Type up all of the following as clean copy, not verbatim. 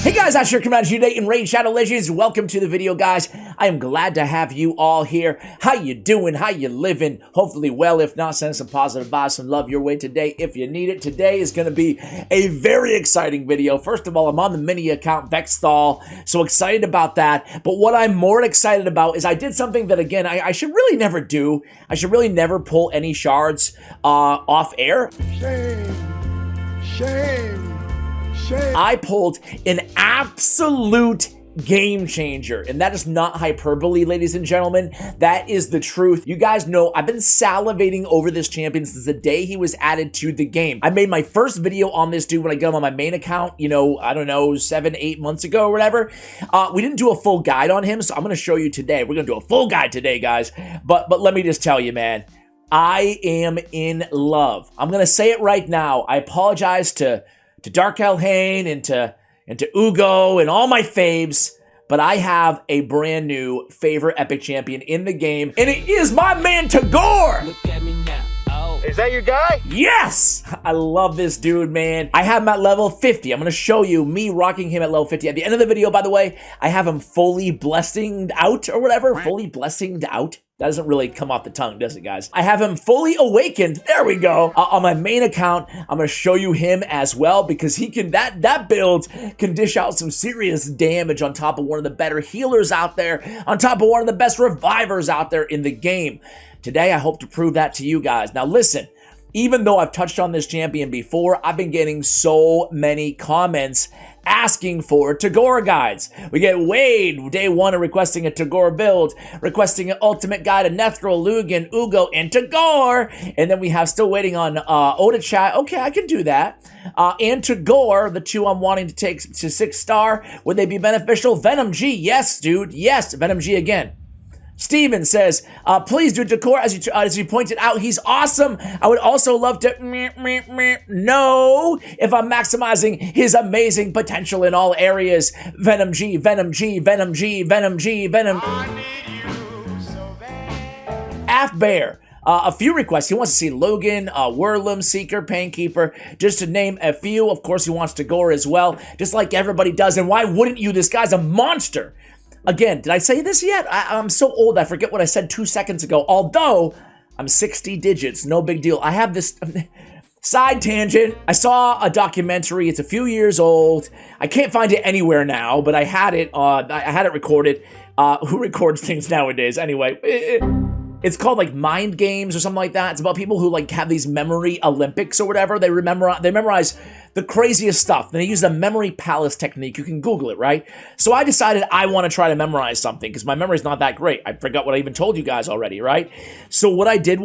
Hey guys, that's your commander today in Raid Shadow Legends. Welcome to the video, guys. I am glad to have you all here. How you doing? How you living? Hopefully well. If not, send some positive vibes, some love your way today if you need it. Today is going to be a very exciting video. First of all, I'm on the mini account Vexthal, so excited about that. But what I'm more excited about is I did something that, again, I should really never do. I should really never pull any shards off air. Shame. I pulled an absolute game changer, and that is not hyperbole, ladies and gentlemen. That is the truth. You guys know I've been salivating over this champion since the day he was added to the game. I made my first video on this dude when I got him on my main account, you know, I don't know, 7-8 months ago or whatever. We didn't do a full guide on him, so I'm going to show you today. We're going to do a full guide today, guys. But let me just tell you, man, I am in love. I'm going to say it right now. I apologize to Dark Elhain and to Ugo and all my faves, but I have a brand new favorite epic champion in the game, and it is my man Tagoar! Look at me now. Oh. Is that your guy? Yes! I love this dude, man. I have him at level 50. I'm going to show you me rocking him at level 50. At the end of the video, by the way, I have him fully blessinged out or whatever. Fully blessinged out. That doesn't really come off the tongue, does it, guys? I have him fully awakened. There we go. On my main account, I'm going to show you him as well because he can, that build can dish out some serious damage on top of one of the better healers out there, on top of one of the best revivers out there in the game. Today, I hope to prove that to you guys. Now, listen, even though I've touched on this champion before, I've been getting so many comments asking for Tagoar guides. We get Wade, day one, requesting a Tagoar build, requesting an ultimate guide of Nethril, Lugan, Ugo, and Tagoar. And then we have still waiting on Oda Chat. Okay, I can do that. And Tagoar, the two I'm wanting to take to 6-star. Would they be beneficial? Venom G, yes, dude. Yes, Venom G again. Steven says, please do Tagoar, as you pointed out, he's awesome. I would also love to know if I'm maximizing his amazing potential in all areas. Venom G, Venom G, Venom G, Venom G, Venom. Bear. A few requests. He wants to see Logan, Whirlum, Seeker, Painkeeper, just to name a few. Of course, he wants Tagoar as well, just like everybody does. And why wouldn't you? This guy's a monster. Again, did I say this yet? I'm so old, I forget what I said 2 seconds ago. Although, I'm 60 digits, no big deal. I have this side tangent. I saw a documentary. It's a few years old. I can't find it anywhere now, but I had it recorded. Who records things nowadays? Anyway, it's called like Mind Games or something like that. It's about people who like have these memory Olympics or whatever. They memorize the craziest stuff. Then they use the memory palace technique. You can Google it, right? So I decided I want to try to memorize something because my memory's not that great. I forgot what I even told you guys already, right? So what I did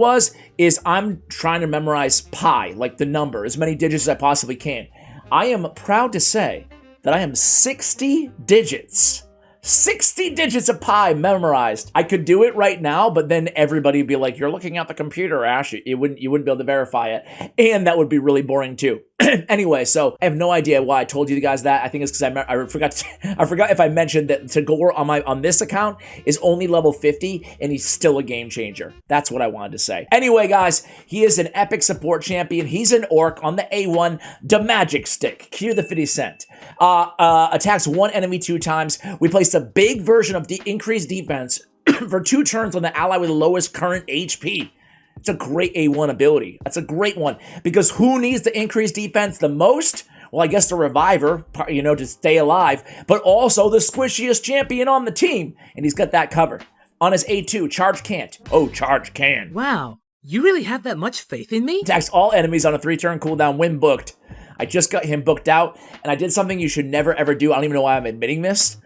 is I'm trying to memorize pi, like the number, as many digits as I possibly can. I am proud to say that I am 60 digits. 60 digits of pi memorized. I could do it right now, but then everybody would be like, you're looking at the computer, Ash. You wouldn't be able to verify it. And that would be really boring too. Anyway, so I have no idea why I told you guys that. I think it's because I forgot if I mentioned that Tagoar on this account is only level 50 and he's still a game changer. That's what I wanted to say. Anyway, guys, he is an epic support champion. He's an orc on the A1, the magic stick. Cue the 50 cent. Attacks one enemy 2 times. We placed a big version of the increased defense for 2 turns on the ally with the lowest current HP. It's a great A1 ability. That's a great one. Because who needs the increased defense the most? Well, I guess the reviver, you know, to stay alive, but also the squishiest champion on the team. And he's got that covered. On his A2, Charge Can't. Oh, Charge Can. Wow, you really have that much faith in me? Attacks all enemies on a 3-turn cooldown when booked. I just got him booked out, and I did something you should never ever do. I don't even know why I'm admitting this,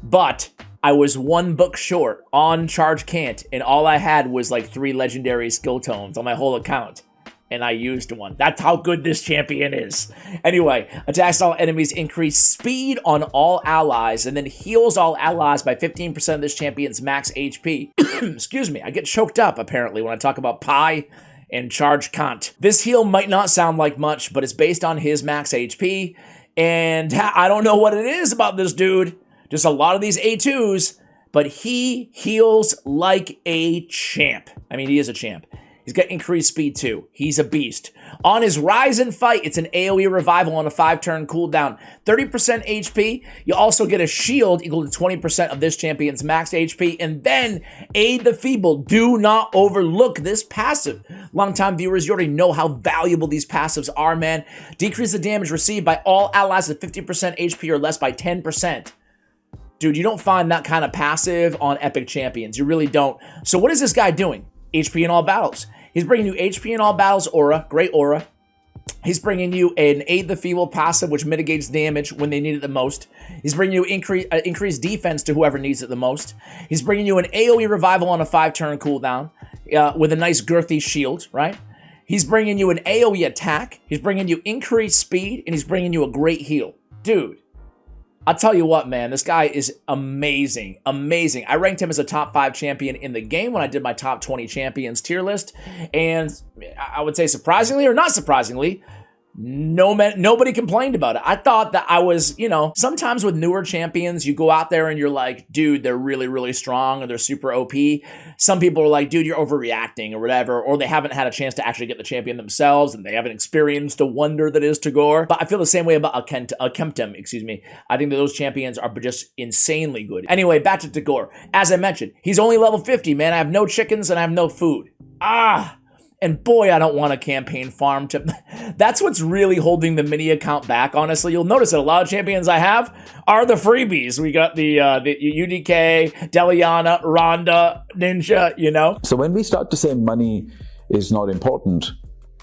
but I was 1 book short on Charge Can't, and all I had was like 3 legendary skill tones on my whole account, and I used one. That's how good this champion is. Anyway, attacks all enemies, increase speed on all allies, and then heals all allies by 15% of this champion's max HP. Excuse me, I get choked up apparently when I talk about pi and Charge Can't. This heal might not sound like much, but it's based on his max HP, and I don't know what it is about this dude. Just a lot of these A2s, but he heals like a champ. I mean, he is a champ. He's got increased speed too. He's a beast. On his rise and fight, it's an AoE revival on a 5-turn cooldown. 30% HP. You also get a shield equal to 20% of this champion's max HP. And then Aid the Feeble. Do not overlook this passive. Longtime viewers, you already know how valuable these passives are, man. Decrease the damage received by all allies at 50% HP or less by 10%. Dude, you don't find that kind of passive on epic champions. You really don't. So what is this guy doing? HP in all battles. He's bringing you HP in all battles aura, great aura. He's bringing you an Aid the Feeble passive, which mitigates damage when they need it the most. He's bringing you increased defense to whoever needs it the most. He's bringing you an AoE revival on a 5-turn cooldown with a nice girthy shield, right? He's bringing you an AoE attack. He's bringing you increased speed, and he's bringing you a great heal. Dude, I'll tell you what, man, this guy is amazing, amazing. I ranked him as a top 5 champion in the game when I did my top 20 champions tier list, and I would say surprisingly or not surprisingly, nobody complained about it. I thought that I was, sometimes with newer champions, you go out there and you're like, dude, they're really, really strong or they're super OP. Some people are like, dude, you're overreacting or whatever, or they haven't had a chance to actually get the champion themselves and they haven't experienced the wonder that is Tagoar. But I feel the same way about Kemptem, excuse me. I think that those champions are just insanely good. Anyway, back to Tagoar. As I mentioned, he's only level 50, man. I have no chickens and I have no food. And boy, I don't want a campaign farm to... That's what's really holding the mini account back, honestly. You'll notice that a lot of champions I have are the freebies. We got the UDK, Deliana, Rhonda, Ninja, So when we start to say money is not important,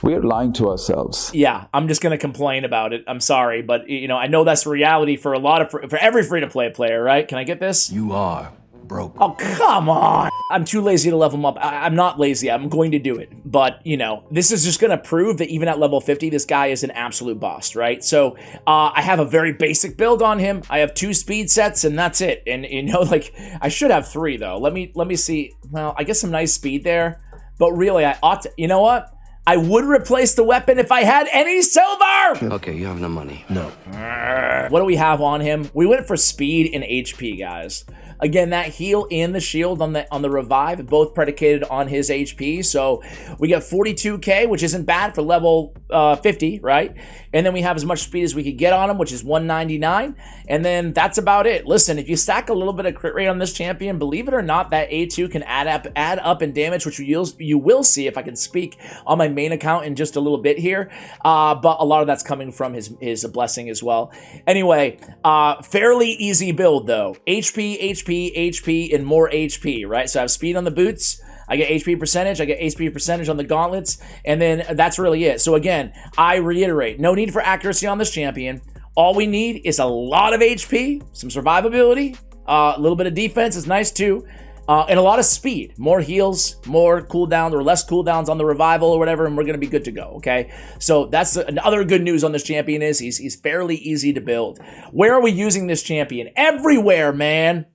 we are lying to ourselves. Yeah, I'm just going to complain about it. I'm sorry, but, I know that's reality for for every free-to-play player, right? Can I get this? You are broke. Oh, come on. I'm too lazy to level him up. I'm not lazy. I'm going to do it. But, this is just going to prove that even at level 50, this guy is an absolute boss, right? So I have a very basic build on him. I have 2 speed sets and that's it. And, I should have 3 though. Let me see. Well, I get some nice speed there. But really, I ought to, you know what? I would replace the weapon if I had any silver! Okay, you have no money. No. What do we have on him? We went for speed and HP, guys. Again, that heal and the shield on the revive, both predicated on his HP. So we get 42k, which isn't bad for level 50, right? And then we have as much speed as we could get on him, which is 199. And then that's about it. Listen, if you stack a little bit of crit rate on this champion, believe it or not, that A2 can add up in damage, which you will see if I can speak on my main account in just a little bit here. But a lot of that's coming from his blessing as well. Anyway, fairly easy build though. HP, and more HP, right? So I have speed on the boots, I get HP percentage, I get HP percentage on the gauntlets, and then that's really it. So again, I reiterate, no need for accuracy on this champion. All we need is a lot of HP, some survivability, a little bit of defense is nice too, and a lot of speed. More heals, more cooldowns or less cooldowns on the revival or whatever, and we're going to be good to go, okay? So that's another good news on this champion is he's fairly easy to build. Where are we using this champion? Everywhere, man.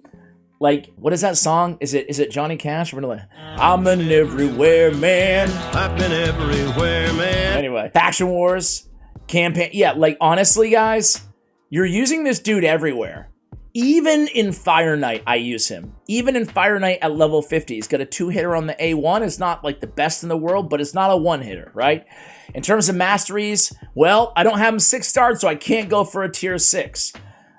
Like, what is that song? Is it Johnny Cash? I'm an everywhere man. I've been everywhere, man. Anyway, Faction Wars, campaign. Yeah, like, honestly, guys, you're using this dude everywhere. Even in Fire Knight, I use him. Even in Fire Knight at level 50. He's got a 2-hitter on the A1. It's not, like, the best in the world, but it's not a 1-hitter, right? In terms of masteries, well, I don't have him 6-starred, so I can't go for a tier 6.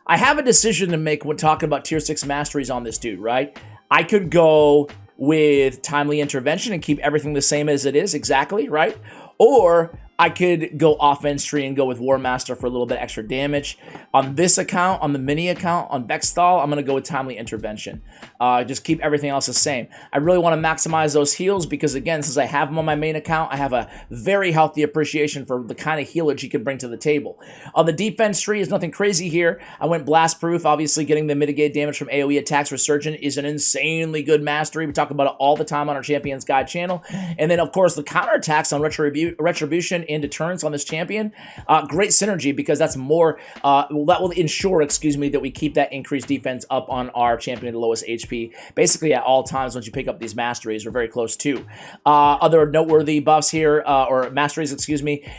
I have a decision to make when talking about tier 6 masteries on this dude, right? I could go with Timely Intervention and keep everything the same as it is, exactly, right? Or I could go offense tree and go with War Master for a little bit extra damage. On this account, on the mini account, on Vexthal, I'm going to go with Timely Intervention. Just keep everything else the same. I really want to maximize those heals because, again, since I have them on my main account, I have a very healthy appreciation for the kind of healage he can bring to the table. On the defense tree, is nothing crazy here. I went Blast Proof. Obviously, getting the mitigated damage from AoE attacks. Resurgent is an insanely good mastery. We talk about it all the time on our Champions Guide channel. And then, of course, the counterattacks on Retribution into turns on this champion, great synergy because that's more, that will ensure, that we keep that increased defense up on our champion at the lowest HP, basically at all times once you pick up these masteries, or very close to. Other noteworthy buffs here, or masteries,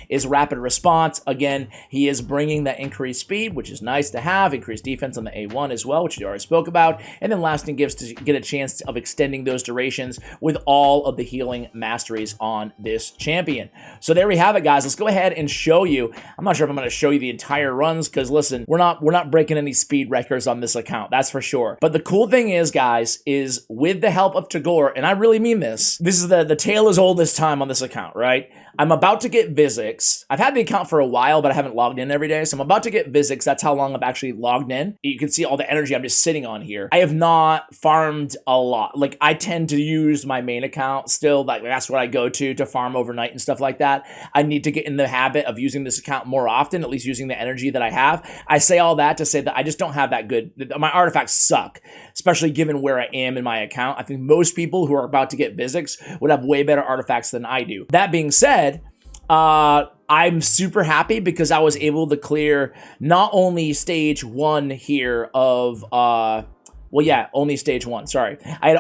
is rapid response. Again, he is bringing that increased speed, which is nice to have, increased defense on the A1 as well, which you already spoke about, and then lasting gifts to get a chance of extending those durations with all of the healing masteries on this champion. So there we have it, guys. Let's go ahead and show you. I'm not sure if I'm going to show you the entire runs, because listen, we're not breaking any speed records on this account, that's for sure. But the cool thing is, guys, is with the help of Tagoar, and I really mean this is the tale as old as time on this account, right? I'm about to get Vizix. I've had the account for a while, but I haven't logged in every day. So I'm about to get Vizix. That's how long I've actually logged in. You can see all the energy I'm just sitting on here. I have not farmed a lot. Like, I tend to use my main account still. Like, that's what I go to farm overnight and stuff like that. I need to get in the habit of using this account more often, at least using the energy that I have. I say all that to say that I just don't have that good. My artifacts suck, especially given where I am in my account. I think most people who are about to get Vizix would have way better artifacts than I do. That being said, I'm super happy because I was able to clear not only stage 1 here of only stage 1. Sorry, I had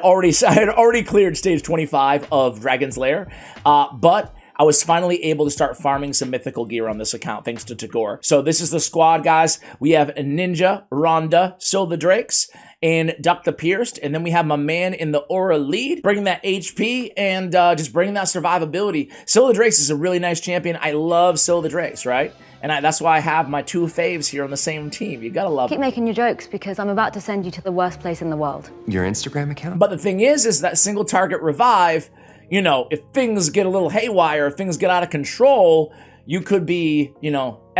already cleared stage 25 of Dragon's Lair, but I was finally able to start farming some mythical gear on this account thanks to Tagoar. So this is the squad, guys. We have Ninja, Rhonda, Silva Drakes, and Duck the Pierced, and then we have my man in the Aura lead, bringing that HP and just bringing that survivability. Silva Drakes is a really nice champion. I love Silva Drakes, right? And that's why I have my 2 faves here on the same team. You gotta love it. Keep making your jokes because I'm about to send you to the worst place in the world. Your Instagram account? But the thing is that single target revive, if things get a little haywire, if things get out of control, you could be,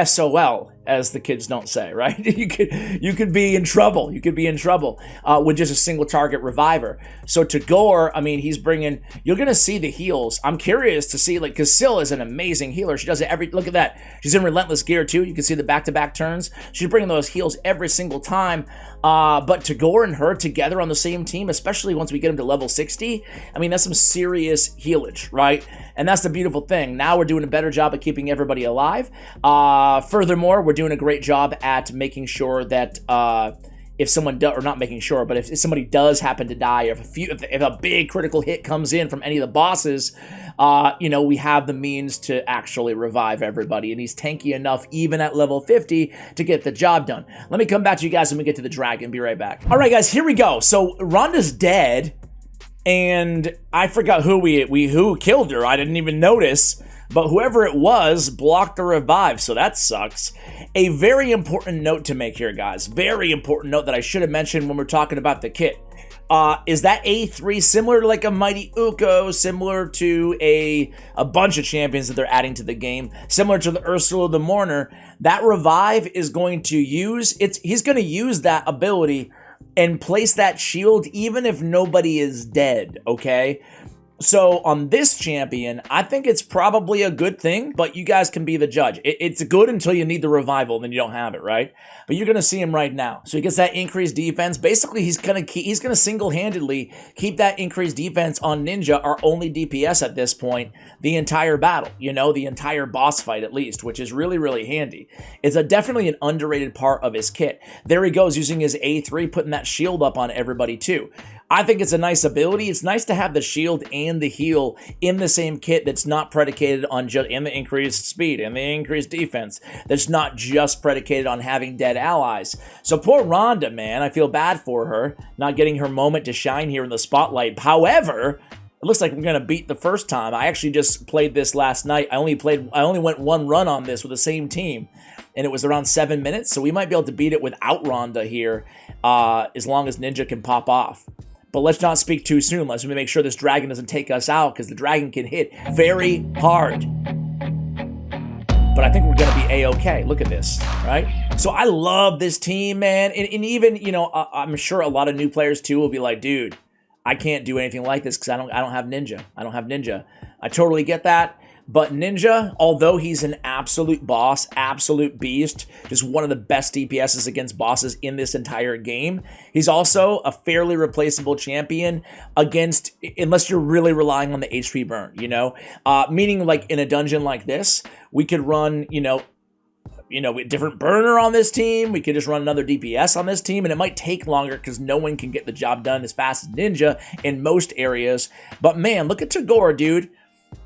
SOL, as the kids don't say, right? You could be in trouble. You could be in trouble with just a single target reviver. So Tagoar, I mean, he's bringing, you're going to see the heals. I'm curious to see, like, because Syl is an amazing healer. She does it look at that. She's in Relentless Gear too. You can see the back-to-back turns. She's bringing those heals every single time. But Tagoar and her together on the same team, especially once we get them to level 60, I mean, that's some serious healage, right? And that's the beautiful thing. Now we're doing a better job of keeping everybody alive. Furthermore, we're doing a great job at making sure that if someone does, or not making sure, but if somebody does happen to die, or if a big critical hit comes in from any of the bosses, we have the means to actually revive everybody, and he's tanky enough even at level 50 to get the job done. Let me come back to you guys when we get to the dragon. Be right back. All right, guys, here we go. So Rhonda's dead, and I forgot who killed her. I didn't even notice. But whoever it was blocked the revive, so that sucks. A very important note to make here, guys. Very important note that I should have mentioned when we're talking about the kit. Is that A3 similar to like a Mighty Uko, similar to a bunch of champions that they're adding to the game, similar to the Ursula the Mourner? That revive is going to use, he's going to use that ability and place that shield even if nobody is dead, okay? So on this champion, I think it's probably a good thing, but you guys can be the judge. It's good until you need the revival, then you don't have it, right? But you're going to see him right now. So he gets that increased defense. Basically, he's going to single-handedly keep that increased defense on Ninja, our only DPS at this point, the entire battle, the entire boss fight at least, which is really, really handy. It's definitely an underrated part of his kit. There he goes using his A3, putting that shield up on everybody too. I think it's a nice ability. It's nice to have the shield and the heal in the same kit that's not predicated on just in the increased speed and the increased defense. That's not just predicated on having dead allies. So poor Rhonda, man, I feel bad for her not getting her moment to shine here in the spotlight. However, it looks like we're gonna beat the first time. I actually just played this last night. I only went 1 run on this with the same team, and it was around 7 minutes. So we might be able to beat it without Rhonda here, as long as Ninja can pop off. But let's not speak too soon. Let's make sure this dragon doesn't take us out, because the dragon can hit very hard. But I think we're going to be A-okay. Look at this, right? So I love this team, man. And even, I'm sure a lot of new players too will be like, dude, I can't do anything like this because I don't have Ninja. I don't have Ninja. I totally get that. But Ninja, although he's an absolute boss, absolute beast, just one of the best DPSs against bosses in this entire game, he's also a fairly replaceable champion against, unless you're really relying on the HP burn, you know? Meaning like in a dungeon like this, we could run, a different burner on this team. We could just run another DPS on this team, and it might take longer because no one can get the job done as fast as Ninja in most areas. But man, look at Tagoar, dude.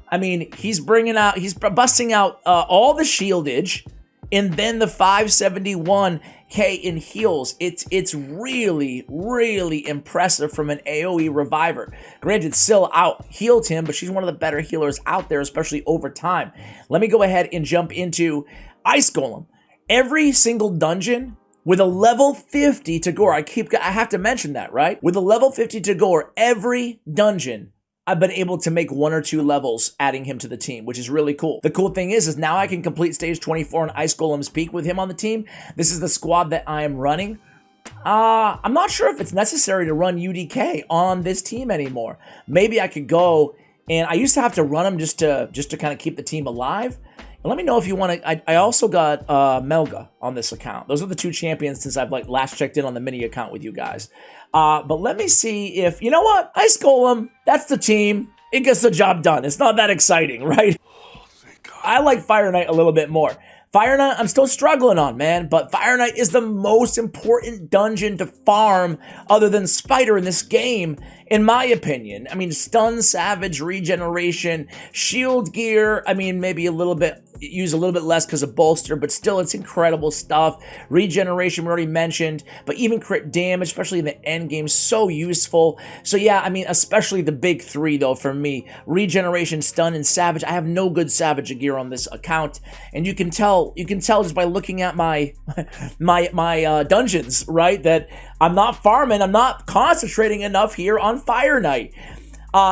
I mean, he's busting out all the shieldage and then the 571k in heals. It's really, really impressive from an AoE reviver. Granted, Syl out-healed him, but she's one of the better healers out there, especially over time. Let me go ahead and jump into Ice Golem. Every single dungeon with a level 50 Tagoar, I have to mention that, right? With a level 50 Tagoar, every dungeon I've been able to make 1 or 2 levels adding him to the team, which is really cool. The cool thing is now I can complete stage 24 on Ice Golem's Peak with him on the team. This is the squad that I am running. I'm not sure if it's necessary to run UDK on this team anymore. Maybe I could go, and I used to have to run him just to kind of keep the team alive. And let me know if you want to. I also got Melga on this account. Those are the 2 champions since I've last checked in on the mini account with you guys. But let me see if, you know what? Ice Golem, that's the team. It gets the job done. It's not that exciting, right? I like Fire Knight a little bit more. Fire Knight, I'm still struggling on, man. But Fire Knight is the most important dungeon to farm other than Spider in this game, in my opinion. I mean, stun, savage, regeneration, shield gear. I mean, maybe use a little bit less because of bolster, but still it's incredible stuff. Regeneration we already mentioned, but even crit damage, especially in the end game, so useful. So yeah, I mean, especially the big 3 though for me: regeneration, stun, and savage. I have no good savage gear on this account, and you can tell just by looking at my dungeons, right, that I'm not farming, I'm not concentrating enough here on Fire Knight.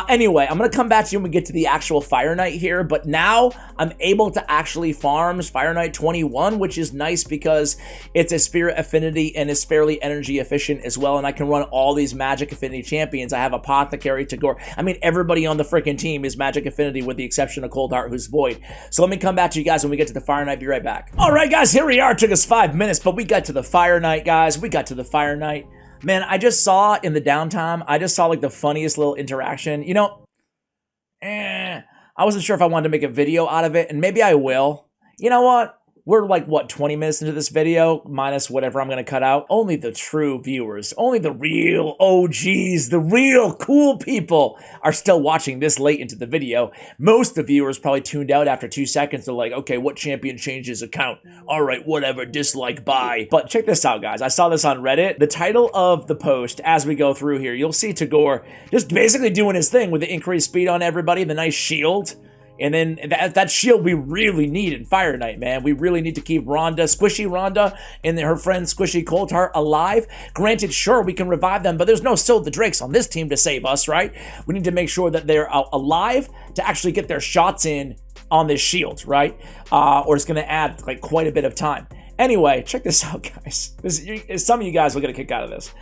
Anyway, I'm going to come back to you when we get to the actual Fire Knight here, but now I'm able to actually farm Fire Knight 21, which is nice because it's a Spirit Affinity and is fairly energy efficient as well, and I can run all these Magic Affinity champions. I have Apothecary, Tagoar. I mean, everybody on the freaking team is Magic Affinity with the exception of Coldheart, who's Void. So let me come back to you guys when we get to the Fire Knight. Be right back. All right, guys, here we are. It took us 5 minutes, but we got to the Fire Knight, guys. We got to the Fire Knight. Man, I just saw in the downtime, the funniest little interaction. I wasn't sure if I wanted to make a video out of it, and maybe I will. You know what? We're 20 minutes into this video, minus whatever I'm going to cut out. Only the true viewers, only the real OGs, the real cool people are still watching this late into the video. Most of the viewers probably tuned out after 2 seconds. They're like, okay, what champion changed his account? All right, whatever, dislike, bye. But check this out, guys. I saw this on Reddit. The title of the post, as we go through here, you'll see Tagoar just basically doing his thing with the increased speed on everybody, the nice shield. And then that shield we really need in Fire Knight, man. We really need to keep Squishy Rhonda, and her friend Squishy Coldheart alive. Granted, sure, we can revive them, but there's no Syl the Drakes on this team to save us, right? We need to make sure that they're alive to actually get their shots in on this shield, right? Or it's going to add quite a bit of time. Anyway, check this out, guys. Some of you guys will get a kick out of this.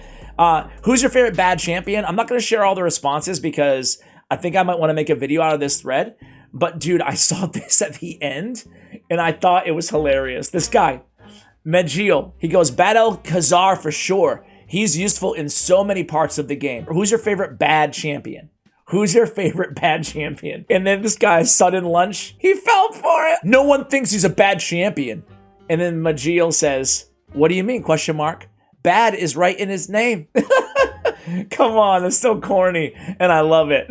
Who's your favorite bad champion? I'm not going to share all the responses because I think I might want to make a video out of this thread. But dude, I saw this at the end, and I thought it was hilarious. This guy, Medjil, he goes, Battle Khazar for sure. He's useful in so many parts of the game. Who's your favorite bad champion? Who's your favorite bad champion? And then this guy, Sudden Lunch, he fell for it. No one thinks he's a bad champion. And then Medjil says, what do you mean, question mark? Bad is right in his name. Come on, that's so corny, and I love it.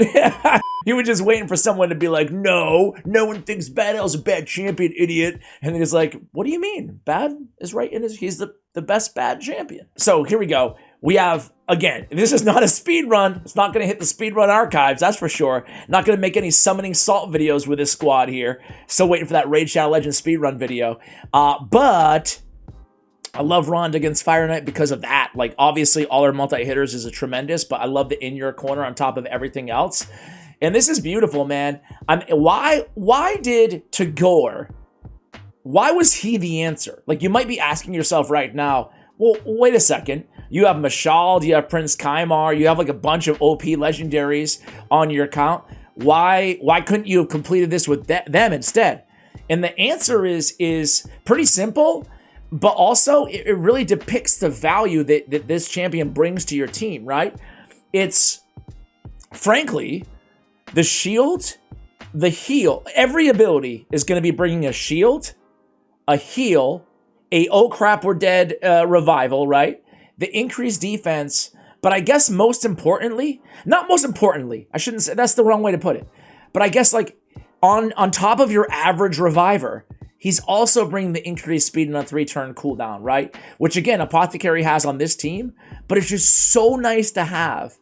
You were just waiting for someone to be like, no one thinks Bad L's a bad champion, idiot. And then he's like, what do you mean? Bad is right in his, he's the best bad champion. So here we go. We have, again, this is not a speed run. It's not going to hit the speed run archives, that's for sure. Not going to make any summoning salt videos with this squad here. Still waiting for that Raid Shadow Legends speed run video. But I love Rhonda against Fire Knight because of that. Obviously, all her multi-hitters is a tremendous, but I love the in-your corner on top of everything else. And this is beautiful, man. Why did Tagoar, why was he the answer? You might be asking yourself right now, well, wait a second. You have Mashal, you have Prince Kaimar, you have a bunch of OP legendaries on your account. Why couldn't you have completed this with them instead? And the answer is pretty simple, but also it really depicts the value that this champion brings to your team, right? It's, frankly, the shield, the heal. Every ability is going to be bringing a shield, a heal, a oh crap we're dead revival, right? The increased defense, but I guess most importantly, not most importantly, I shouldn't say, that's the wrong way to put it, but I guess like on top of your average reviver, he's also bringing the increased speed and a 3-turn cooldown, right? Which again, Apothecary has on this team, but it's just so nice to have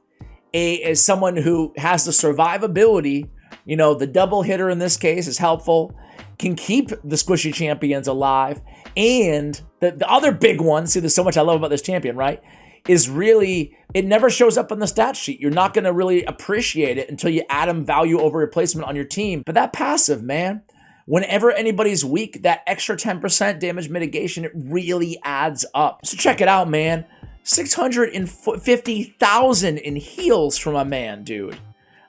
as someone who has the survivability. You know, the double hitter in this case is helpful, can keep the squishy champions alive, and the other big one, see, there's so much I love about this champion, right, is really, it never shows up on the stat sheet. You're not going to really appreciate it until you add him value over replacement on your team. But that passive, man, whenever anybody's weak, that extra 10% damage mitigation, it really adds up. So check it out, man. 650,000 in heals from a man, dude.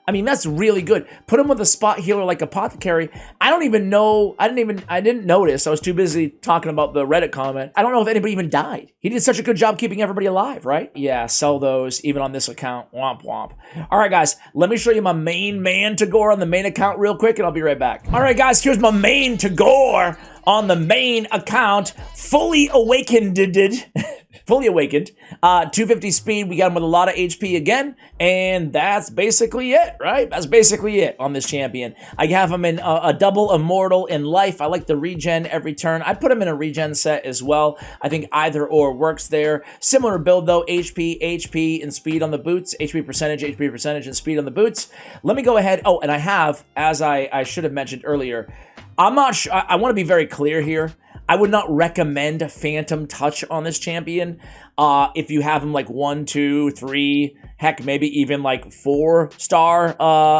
I mean, that's really good. Put him with a spot healer like Apothecary. I don't even know. I didn't notice. I was too busy talking about the Reddit comment. I don't know if anybody even died. He did such a good job keeping everybody alive, right? Yeah, sell those even on this account. Womp womp. All right, guys, let me show you my main man Tagoar on the main account real quick, and I'll be right back. All right, guys, here's my main Tagoar on the main account, fully awakened. Fully awakened. 250 speed. We got him with a lot of HP again, and that's basically it, right? That's basically it on this champion. I have him in a double immortal in life. I like the regen every turn. I put him in a regen set as well. I think either or works there. Similar build though, HP, and speed on the boots. HP percentage, and speed on the boots. Let me go ahead. Oh, and I have, as I should have mentioned earlier, I'm not sure. I want to be very clear here. I would not recommend Phantom Touch on this champion if you have him like 1, 2, 3, heck, maybe even like 4-star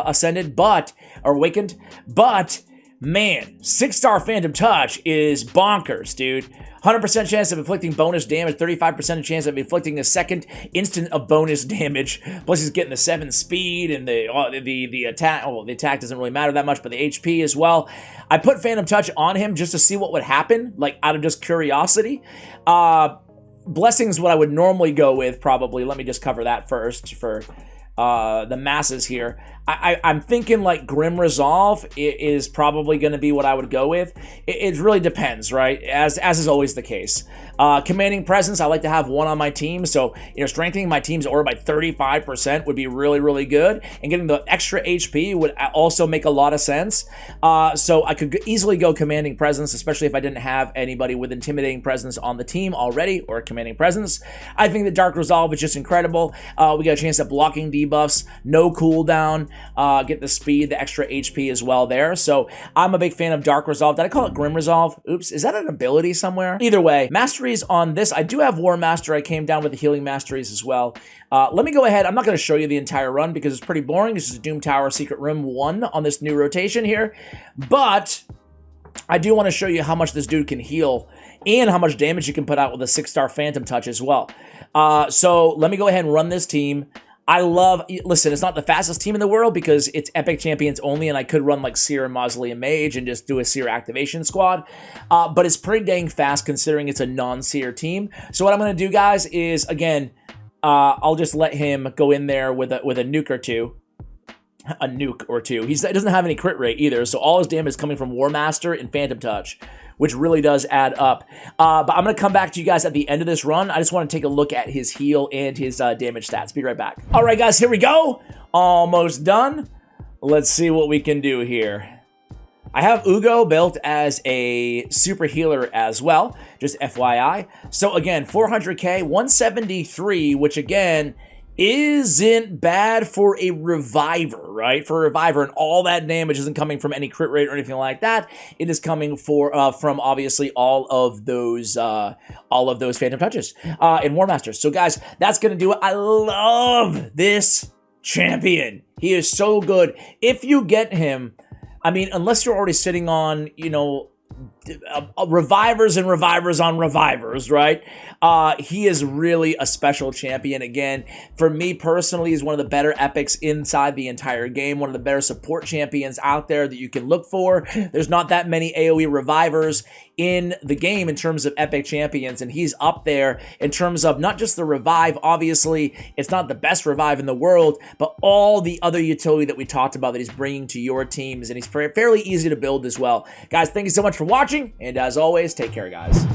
ascended, or awakened. But man, 6-star Phantom Touch is bonkers, dude. 100% chance of inflicting bonus damage, 35% chance of inflicting a second instant of bonus damage. Plus, he's getting the 7 speed and the attack. Oh, the attack doesn't really matter that much, but the HP as well. I put Phantom Touch on him just to see what would happen, like out of just curiosity. Blessing is what I would normally go with, probably. Let me just cover that first for the masses here. I'm thinking like Grim Resolve is probably going to be what I would go with. It really depends, right? As is always the case. Commanding Presence, I like to have one on my team. So, you know, strengthening my team's aura by 35% would be really, really good. And getting the extra HP would also make a lot of sense. So I could easily go Commanding Presence, especially if I didn't have anybody with Intimidating Presence on the team already, or Commanding Presence. I think the Dark Resolve is just incredible. We got a chance at blocking debuffs, no cooldown, get the speed, the extra HP as well there. So I'm a big fan of Dark Resolve. Did I call it Grim Resolve? Oops, is that an ability somewhere? Either way, masteries on this. I do have War Master. I came down with the healing masteries as well. Let me go ahead. I'm not going to show you the entire run because it's pretty boring. This is Doom Tower Secret Room 1 on this new rotation here. But I do want to show you how much this dude can heal and how much damage you can put out with a 6-star Phantom Touch as well. So let me go ahead and run this team. Listen, it's not the fastest team in the world because it's Epic Champions only, and I could run like Seer and Mausoleum Mage and just do a Seer activation squad, but it's pretty dang fast considering it's a non-Seer team. So what I'm going to do, guys, is, again, I'll just let him go in there with a nuke or two. A nuke or two. He doesn't have any crit rate either, so all his damage is coming from War Master and Phantom Touch, which really does add up. But I'm going to come back to you guys at the end of this run. I just want to take a look at his heal and his damage stats. Be right back. All right, guys, here we go. Almost done. Let's see what we can do here. I have Ugo built as a super healer as well, just FYI. So again, 400k, 173, which again isn't bad for a reviver, right? For a reviver, and all that damage isn't coming from any crit rate or anything like that. It is coming from obviously all of those Phantom Touches in War Masters. So guys, that's gonna do it. I love this champion. He is so good. If you get him, I mean, unless you're already sitting on, you know, revivers and revivers on revivers, right? He is really a special champion. Again, for me personally, he's one of the better epics inside the entire game, one of the better support champions out there that you can look for. There's not that many AoE revivers in the game in terms of epic champions, and he's up there in terms of not just the revive. Obviously, it's not the best revive in the world, but all the other utility that we talked about that he's bringing to your teams, and he's fairly easy to build as well. Guys, thank you so much for watching, and as always, take care, guys.